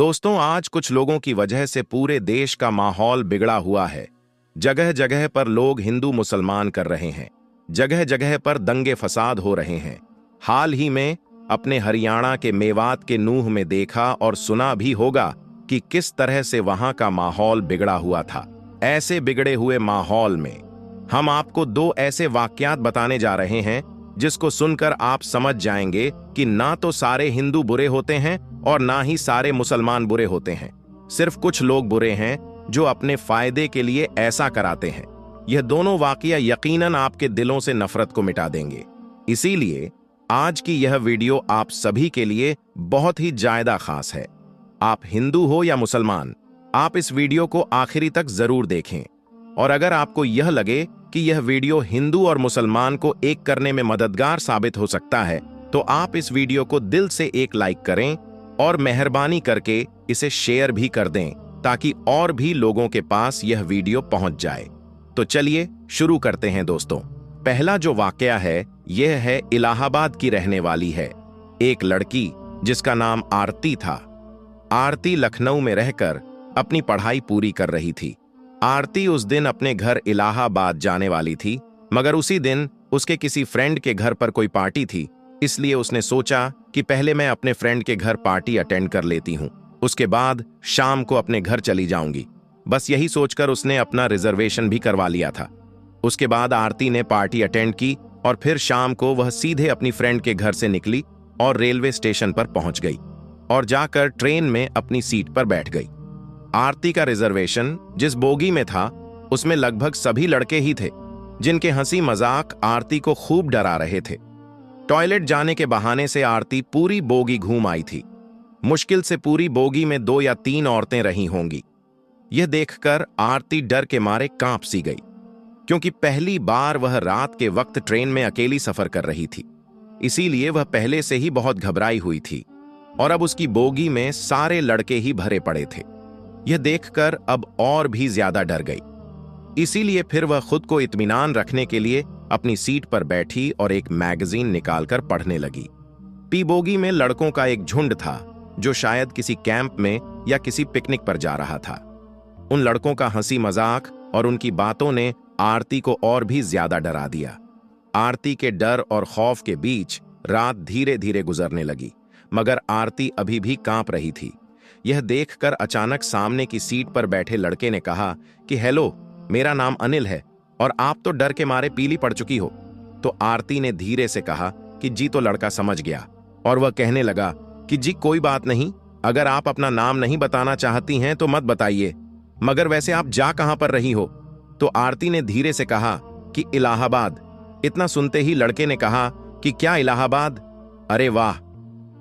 दोस्तों, आज कुछ लोगों की वजह से पूरे देश का माहौल बिगड़ा हुआ है। जगह जगह पर लोग हिंदू मुसलमान कर रहे हैं। जगह जगह पर दंगे फसाद हो रहे हैं। हाल ही में अपने हरियाणा के मेवात के नूह में देखा और सुना भी होगा कि किस तरह से वहां का माहौल बिगड़ा हुआ था। ऐसे बिगड़े हुए माहौल में हम आपको दो ऐसे वाकयात बताने जा रहे हैं जिसको सुनकर आप समझ जाएंगे कि ना तो सारे हिंदू बुरे होते हैं और ना ही सारे मुसलमान बुरे होते हैं। सिर्फ कुछ लोग बुरे हैं जो अपने फायदे के लिए ऐसा कराते हैं। यह दोनों वाकया यकीनन आपके दिलों से नफरत को मिटा देंगे। इसीलिए आज की यह वीडियो आप सभी के लिए बहुत ही ज्यादा खास है। आप हिंदू हो या मुसलमान, आप इस वीडियो को आखिरी तक जरूर देखें। और अगर आपको यह लगे कि यह वीडियो हिंदू और मुसलमान को एक करने में मददगार साबित हो सकता है, तो आप इस वीडियो को दिल से एक लाइक करें और मेहरबानी करके इसे शेयर भी कर दें ताकि और भी लोगों के पास यह वीडियो पहुंच जाए। तो चलिए शुरू करते हैं दोस्तों। पहला जो वाकया है यह है इलाहाबाद की रहने वाली है एक लड़की जिसका नाम आरती था। आरती लखनऊ में रहकर अपनी पढ़ाई पूरी कर रही थी। आरती उस दिन अपने घर इलाहाबाद जाने वाली थी, मगर उसी दिन उसके किसी फ्रेंड के घर पर कोई पार्टी थी, इसलिए उसने सोचा कि पहले मैं अपने फ्रेंड के घर पार्टी अटेंड कर लेती हूँ, उसके बाद शाम को अपने घर चली जाऊंगी। बस यही सोचकर उसने अपना रिजर्वेशन भी करवा लिया था। उसके बाद आरती ने पार्टी अटेंड की और फिर शाम को वह सीधे अपनी फ्रेंड के घर से निकली और रेलवे स्टेशन पर पहुंच गई और जाकर ट्रेन में अपनी सीट पर बैठ गई। आरती का रिजर्वेशन जिस बोगी में था उसमें लगभग सभी लड़के ही थे जिनके हंसी मजाक आरती को खूब डरा रहे थे। टॉयलेट जाने के बहाने से आरती पूरी बोगी घूम आई थी। मुश्किल से पूरी बोगी में 2 या 3 औरतें रही होंगी। यह देखकर आरती डर के मारे कांप सी गई, क्योंकि पहली बार वह रात के वक्त ट्रेन में अकेली सफर कर रही थी। इसीलिए वह पहले से ही बहुत घबराई हुई थी और अब उसकी बोगी में सारे लड़के ही भरे पड़े थे। यह देखकर अब और भी ज्यादा डर गई। इसीलिए फिर वह खुद को इत्मीनान रखने के लिए अपनी सीट पर बैठी और एक मैगजीन निकालकर पढ़ने लगी। पी बोगी में लड़कों का एक झुंड था जो शायद किसी कैंप में या किसी पिकनिक पर जा रहा था। उन लड़कों का हंसी मजाक और उनकी बातों ने आरती को और भी ज्यादा डरा दिया। आरती के डर और खौफ के बीच रात धीरे धीरे गुजरने लगी, मगर आरती अभी भी कांप रही थी। यह देखकर अचानक सामने की सीट पर बैठे लड़के ने कहा कि हेलो, मेरा नाम अनिल है और आप तो डर के मारे पीली पड़ चुकी हो। तो आरती ने धीरे से कहा कि जी। तो लड़का समझ गया और वह कहने लगा कि जी कोई बात नहीं, अगर आप अपना नाम नहीं बताना चाहती हैं तो मत बताइए, मगर वैसे आप जा कहां पर रही हो? तो आरती ने धीरे से कहा कि इलाहाबाद। इतना सुनते ही लड़के ने कहा कि क्या इलाहाबाद? अरे वाह,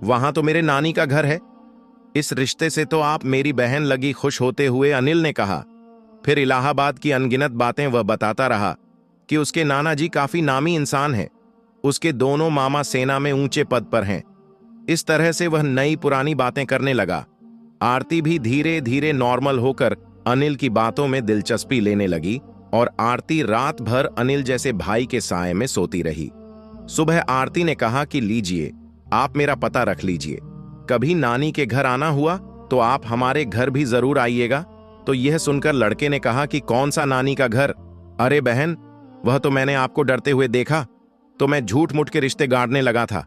वहां तो मेरे नानी का घर है। इस रिश्ते से तो आप मेरी बहन लगी। खुश होते हुए अनिल ने कहा। फिर इलाहाबाद की अनगिनत बातें वह बताता रहा कि उसके नाना जी काफी नामी इंसान हैं, उसके दोनों मामा सेना में ऊंचे पद पर हैं। इस तरह से वह नई पुरानी बातें करने लगा। आरती भी धीरे धीरे नॉर्मल होकर अनिल की बातों में दिलचस्पी लेने लगी और आरती रात भर अनिल जैसे भाई के साए में सोती रही। सुबह आरती ने कहा कि लीजिए, आप मेरा पता रख लीजिए, कभी नानी के घर आना हुआ तो आप हमारे घर भी जरूर आइएगा। तो यह सुनकर लड़के ने कहा कि कौन सा नानी का घर? अरे बहन, वह तो मैंने आपको डरते हुए देखा तो मैं झूठ मूठ के रिश्ते गाड़ने लगा था।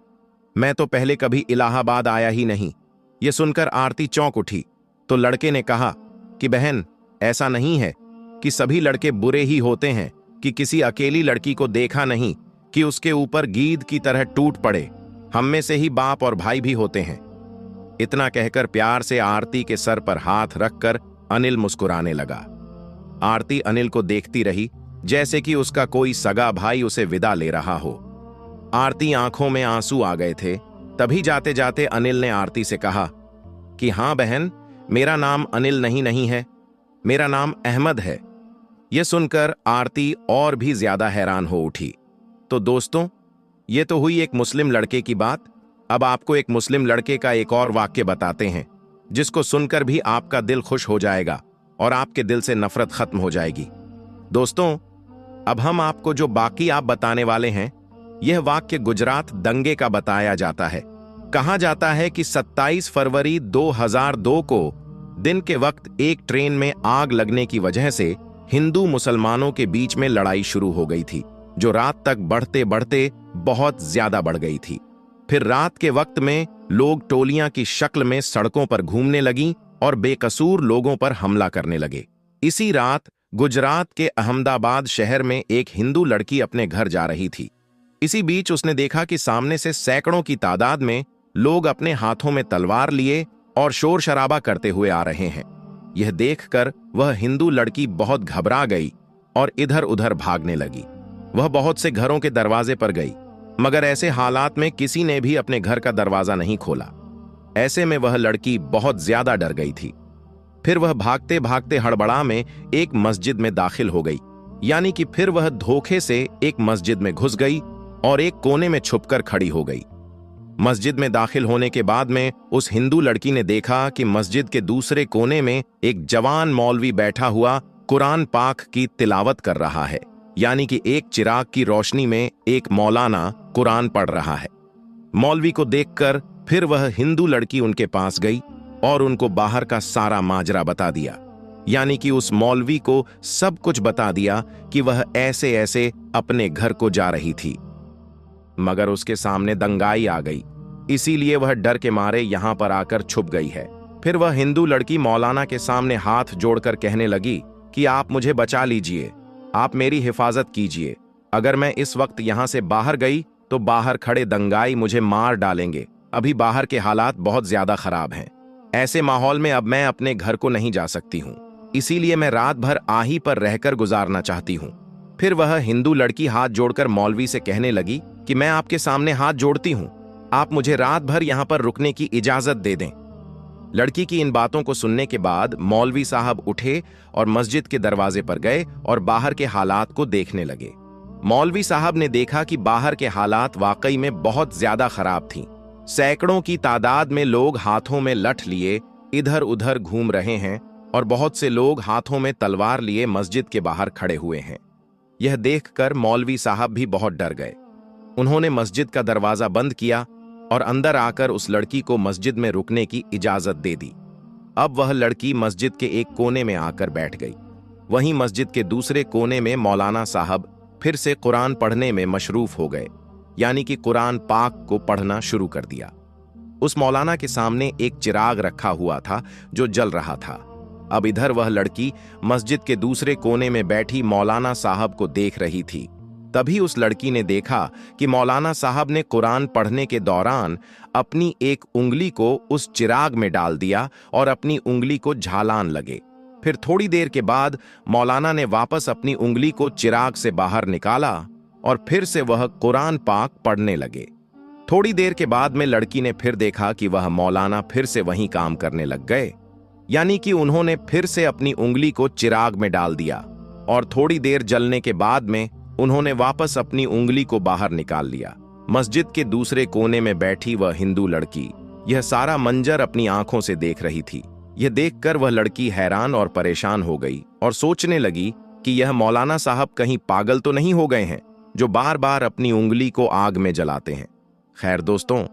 मैं तो पहले कभी इलाहाबाद आया ही नहीं। यह सुनकर आरती चौंक उठी। तो लड़के ने कहा कि बहन, ऐसा नहीं है कि सभी लड़के बुरे ही होते हैं कि किसी अकेली लड़की को देखा नहीं कि उसके ऊपर गीद की तरह टूट पड़े। हम में से ही बाप और भाई भी होते हैं। इतना कहकर प्यार से आरती के सर पर हाथ रखकर अनिल मुस्कुराने लगा। आरती अनिल को देखती रही जैसे कि उसका कोई सगा भाई उसे विदा ले रहा हो। आरती आंखों में आंसू आ गए थे। तभी जाते जाते अनिल ने आरती से कहा कि हाँ बहन, मेरा नाम अनिल नहीं है, मेरा नाम अहमद है। यह सुनकर आरती और भी ज्यादा हैरान हो उठी। तो दोस्तों, ये तो हुई एक मुस्लिम लड़के की बात। अब आपको एक मुस्लिम लड़के का एक और वाक्य बताते हैं जिसको सुनकर भी आपका दिल खुश हो जाएगा और आपके दिल से नफरत खत्म हो जाएगी। दोस्तों, अब हम आपको जो बाकी आप बताने वाले हैं, यह वाक्य गुजरात दंगे का बताया जाता है। कहा जाता है कि 27 फरवरी 2002 को दिन के वक्त एक ट्रेन में आग लगने की वजह से हिंदू मुसलमानों के बीच में लड़ाई शुरू हो गई थी, जो रात तक बढ़ते बढ़ते बहुत ज्यादा बढ़ गई थी। फिर रात के वक्त में लोग टोलियां की शक्ल में सड़कों पर घूमने लगीं और बेकसूर लोगों पर हमला करने लगे। इसी रात गुजरात के अहमदाबाद शहर में एक हिंदू लड़की अपने घर जा रही थी। इसी बीच उसने देखा कि सामने से सैकड़ों की तादाद में लोग अपने हाथों में तलवार लिए और शोर शराबा करते हुए आ रहे हैं। यह देखकर वह हिंदू लड़की बहुत घबरा गई और इधर उधर भागने लगी। वह बहुत से घरों के दरवाजे पर गई, मगर ऐसे हालात में किसी ने भी अपने घर का दरवाजा नहीं खोला। ऐसे में वह लड़की बहुत ज्यादा डर गई थी। फिर वह भागते भागते हड़बड़ा में एक मस्जिद में दाखिल हो गई, यानी कि फिर वह धोखे से एक मस्जिद में घुस गई और एक कोने में छुपकर खड़ी हो गई। मस्जिद में दाखिल होने के बाद में उस हिंदू लड़की ने देखा कि मस्जिद के दूसरे कोने में एक जवान मौलवी बैठा हुआ कुरान पाक की तिलावत कर रहा है, यानी कि एक चिराग की रोशनी में एक मौलाना कुरान पढ़ रहा है। मौलवी को देखकर फिर वह हिंदू लड़की उनके पास गई और उनको बाहर का सारा माजरा बता दिया, यानी कि उस मौलवी को सब कुछ बता दिया कि वह ऐसे ऐसे अपने घर को जा रही थी। मगर उसके सामने दंगाई आ गई, इसीलिए वह डर के मारे यहां पर आकर छुप गई है। फिर वह हिंदू लड़की मौलाना के सामने हाथ जोड़कर कहने लगी कि आप मुझे बचा लीजिए, आप मेरी हिफाजत कीजिए। अगर मैं इस वक्त यहां से बाहर गई तो बाहर खड़े दंगाई मुझे मार डालेंगे। अभी बाहर के हालात बहुत ज्यादा खराब हैं। ऐसे माहौल में अब मैं अपने घर को नहीं जा सकती हूँ, इसीलिए मैं रात भर आही पर रहकर गुजारना चाहती हूँ। फिर वह हिंदू लड़की हाथ जोड़कर मौलवी से कहने लगी कि मैं आपके सामने हाथ जोड़ती हूँ, आप मुझे रात भर यहां पर रुकने की इजाजत दे दें। लड़की की इन बातों को सुनने के बाद मौलवी साहब उठे और मस्जिद के दरवाजे पर गए और बाहर के हालात को देखने लगे। मौलवी साहब ने देखा कि बाहर के हालात वाकई में बहुत ज्यादा खराब थीं। सैकड़ों की तादाद में लोग हाथों में लठ लिए इधर उधर घूम रहे हैं और बहुत से लोग हाथों में तलवार लिए मस्जिद के बाहर खड़े हुए हैं। यह देखकर मौलवी साहब भी बहुत डर गए। उन्होंने मस्जिद का दरवाजा बंद किया और अंदर आकर उस लड़की को मस्जिद में रुकने की इजाजत दे दी। अब वह लड़की मस्जिद के एक कोने में आकर बैठ गई। वहीं मस्जिद के दूसरे कोने में मौलाना साहब फिर से कुरान पढ़ने में मशरूफ हो गए, यानी कि कुरान पाक को पढ़ना शुरू कर दिया। उस मौलाना के सामने एक चिराग रखा हुआ था जो जल रहा था। अब इधर वह लड़की मस्जिद के दूसरे कोने में बैठी मौलाना साहब को देख रही थी। तभी उस लड़की ने देखा कि मौलाना साहब ने कुरान पढ़ने के दौरान अपनी एक उंगली को उस चिराग में डाल दिया और अपनी उंगली को झालान लगे। फिर थोड़ी देर के बाद मौलाना ने वापस अपनी उंगली को चिराग से बाहर निकाला और फिर से वह कुरान पाक पढ़ने लगे। थोड़ी देर के बाद में लड़की ने फिर देखा कि वह मौलाना फिर से वही काम करने लग गए, यानी कि उन्होंने फिर से अपनी उंगली को चिराग में डाल दिया और थोड़ी देर जलने के बाद में उन्होंने वापस अपनी उंगली को बाहर निकाल लिया। मस्जिद के दूसरे कोने में बैठी वह हिंदू लड़की यह सारा मंजर अपनी आंखों से देख रही थी। यह देखकर वह लड़की हैरान और परेशान हो गई और सोचने लगी कि यह मौलाना साहब कहीं पागल तो नहीं हो गए हैं जो बार बार अपनी उंगली को आग में जलाते हैं। खैर दोस्तों,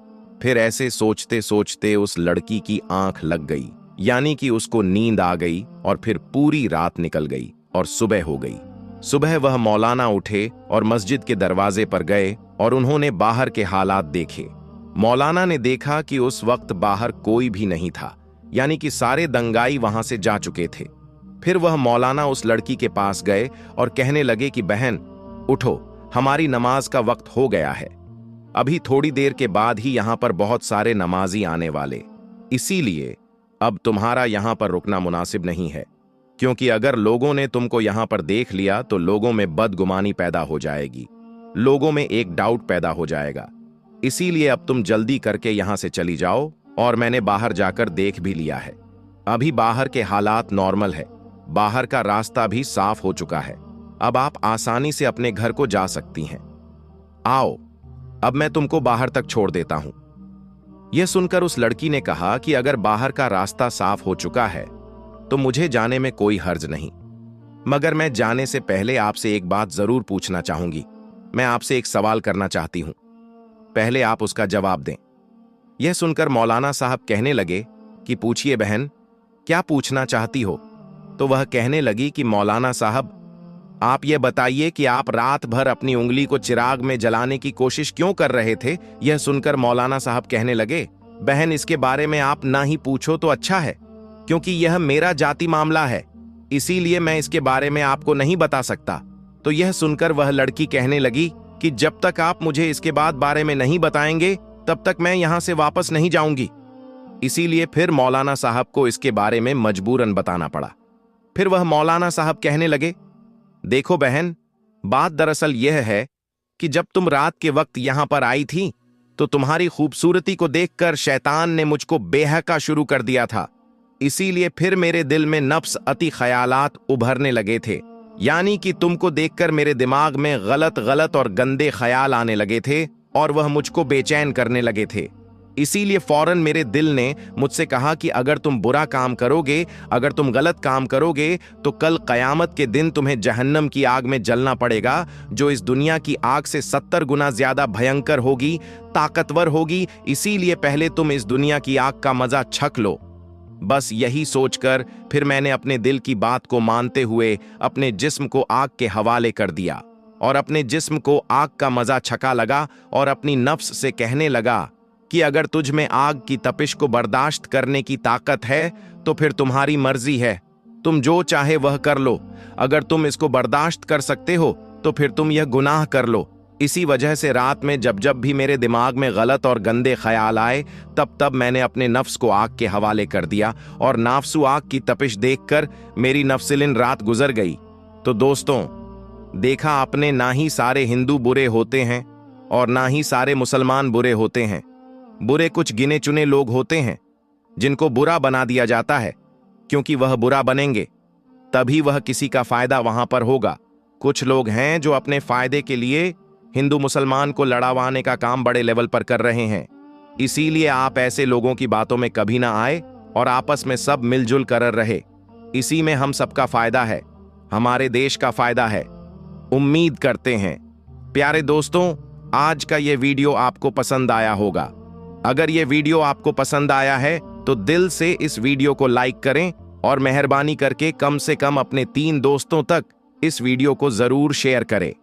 फिर ऐसे सोचते सोचते उस लड़की की आंख लग गई, यानी कि उसको नींद आ गई और फिर पूरी रात निकल गई और सुबह हो गई। सुबह वह मौलाना उठे और मस्जिद के दरवाजे पर गए और उन्होंने बाहर के हालात देखे। मौलाना ने देखा कि उस वक्त बाहर कोई भी नहीं था, यानी कि सारे दंगाई वहां से जा चुके थे। फिर वह मौलाना उस लड़की के पास गए और कहने लगे कि बहन उठो, हमारी नमाज का वक्त हो गया है। अभी थोड़ी देर के बाद ही यहां पर बहुत सारे नमाजी आने वाले, इसीलिए अब तुम्हारा यहां पर रुकना मुनासिब नहीं है, क्योंकि अगर लोगों ने तुमको यहां पर देख लिया तो लोगों में बदगुमानी पैदा हो जाएगी, लोगों में एक डाउट पैदा हो जाएगा। इसीलिए अब तुम जल्दी करके यहां से चली जाओ और मैंने बाहर जाकर देख भी लिया है। अभी बाहर के हालात नॉर्मल है, बाहर का रास्ता भी साफ हो चुका है। अब आप आसानी से अपने घर को जा सकती हैं। आओ, अब मैं तुमको बाहर तक छोड़ देता हूं। यह सुनकर उस लड़की ने कहा कि अगर बाहर का रास्ता साफ हो चुका है तो मुझे जाने में कोई हर्ज नहीं, मगर मैं जाने से पहले आपसे एक बात जरूर पूछना चाहूंगी। मैं आपसे एक सवाल करना चाहती हूं, पहले आप उसका जवाब दें। यह सुनकर मौलाना साहब कहने लगे कि पूछिए बहन, क्या पूछना चाहती हो? तो वह कहने लगी कि मौलाना साहब, आप ये बताइए कि आप रात भर अपनी उंगली को चिराग में जलाने की कोशिश क्यों कर रहे थे? यह सुनकर मौलाना साहब कहने लगे, बहन इसके बारे में आप ना ही पूछो तो अच्छा है, क्योंकि यह मेरा जाति मामला है, इसीलिए मैं इसके बारे में आपको नहीं बता सकता। तो यह सुनकर वह लड़की कहने लगी कि जब तक आप मुझे इसके बारे में नहीं बताएंगे तब तक मैं यहां से वापस नहीं जाऊंगी। इसीलिए फिर मौलाना साहब को इसके बारे में मजबूरन बताना पड़ा। फिर वह मौलाना साहब कहने लगे, देखो बहन, बात दरअसल यह है कि जब तुम रात के वक्त यहां पर आई थी तो तुम्हारी खूबसूरती को देखकर शैतान ने मुझको बेहका शुरू कर दिया था। इसीलिए फिर मेरे दिल में नफ्स अति ख्यालात उभरने लगे थे, यानी कि तुमको देखकर मेरे दिमाग में गलत गलत और गंदे ख्याल आने लगे थे और वह मुझको बेचैन करने लगे थे। इसीलिए फौरन मेरे दिल ने मुझसे कहा कि अगर तुम बुरा काम करोगे, अगर तुम गलत काम करोगे तो कल कयामत के दिन तुम्हें जहन्नम की आग में जलना पड़ेगा, जो इस दुनिया की आग से 70 गुना ज्यादा भयंकर होगी, ताकतवर होगी। इसीलिए पहले तुम इस दुनिया की आग का मजा छक लो। बस यही सोचकर फिर मैंने अपने दिल की बात को मानते हुए अपने जिस्म को आग के हवाले कर दिया और अपने जिस्म को आग का मजा छका लगा और अपनी नफ्स से कहने लगा कि अगर तुझ में आग की तपिश को बर्दाश्त करने की ताकत है तो फिर तुम्हारी मर्जी है, तुम जो चाहे वह कर लो। अगर तुम इसको बर्दाश्त कर सकते हो तो फिर तुम यह गुनाह कर लो। इसी वजह से रात में जब जब भी मेरे दिमाग में गलत और गंदे ख्याल आए तब तब मैंने अपने नफ्स को आग के हवाले कर दिया और नाफसु आग की तपिश देखकर मेरी नफ्सिलिन रात गुजर गई। तो दोस्तों, देखा आपने, ना ही सारे हिंदू बुरे होते हैं और ना ही सारे मुसलमान बुरे होते हैं। बुरे कुछ गिने चुने लोग होते हैं जिनको बुरा बना दिया जाता है, क्योंकि वह बुरा बनेंगे तभी वह किसी का फायदा वहां पर होगा। कुछ लोग हैं जो अपने फायदे के लिए हिंदू मुसलमान को लड़ावाने का काम बड़े लेवल पर कर रहे हैं। इसीलिए आप ऐसे लोगों की बातों में कभी ना आए और आपस में सब मिलजुल कर रहे। इसी में हम सबका फायदा है, हमारे देश का फायदा है। उम्मीद करते हैं प्यारे दोस्तों, आज का ये वीडियो आपको पसंद आया होगा। अगर ये वीडियो आपको पसंद आया है तो दिल से इस वीडियो को लाइक करें और मेहरबानी करके कम से कम अपने 3 दोस्तों तक इस वीडियो को जरूर शेयर करें।